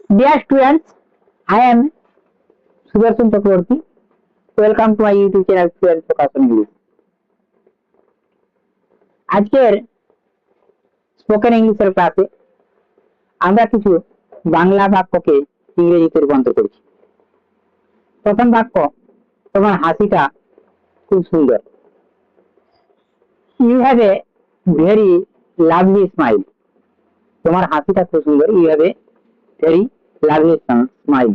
Dear students, I am Sudarshan Chakraborty. Welcome to my YouTube channel Student Focus on English. আজকের spoken ইংলিশের ক্লাসে আমরা কিছু বাংলা বাক্যকে ইংরেজিতে রূপান্তর করেছি। প্রথম বাক্য, তোমার হাসিটা খুব সুন্দর। You have a very lovely smile. তোমার হাসিটা খুব সুন্দর। You have a very lovely smile.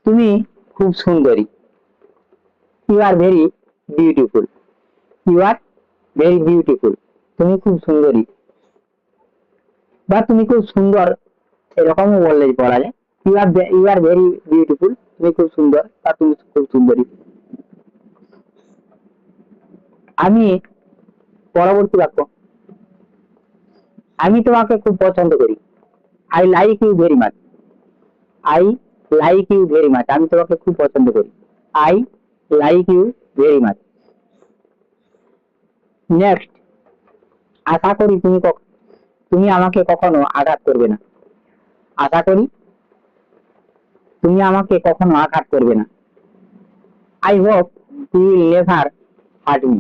তুমি খুব সুন্দরী। You are very beautiful. You are very beautiful. তুমি খুব সুন্দরী বা তুমি খুব সুন্দর, এরকমও বলা যায়। ইউ আর ভেরি বিউটিফুল, তুমি খুব সুন্দর বা তুমি খুব সুন্দরী। আমি পরবর্তী বাক্য, আমি তোমাকে খুব পছন্দ করি। I like you very much. I like you very much. আমি তোমাকে খুব পছন্দ করি। I like you very much. Next, আশা করি তুমি আমাকে কখনো আঘাত করবে না। আশা করি তুমি আমাকে কখনো আঘাত করবে না। I hope you will never hurt me.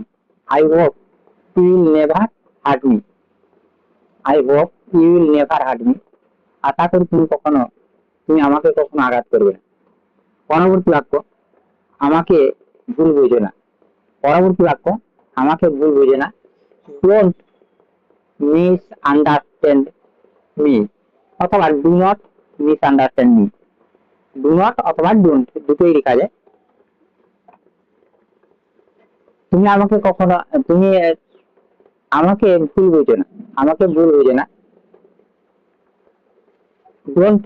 I hope you will never hurt me. I hope you will never hurt me. আশা করি তুমি আমাকে কখনো আঘাত করবে না। পরবর্তী বাক্য, আমাকে ভুল বুঝো না। পরবর্তী বাক্য, আমাকে ভুল বুঝো না। ডোন্ট মিস আন্ডারস্ট্যান্ড মি অথবা do not miss understand me. Do not অথবা ডোন্ট দুটোই লেখা যায়। তুমি আমাকে ভুল বুঝো না। আমাকে ভুল বুঝো না। Don't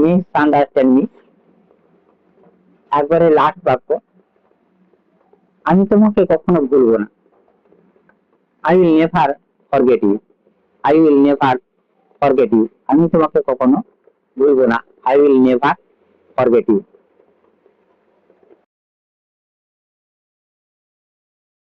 misunderstand me. একবারে লাস্ট বাক্য, আমি তোমাকে কখনো ভুলবো না। I will never forget you. I will never forget you. আমি তোমাকে কখনো ভুলবো না। I will never forget you.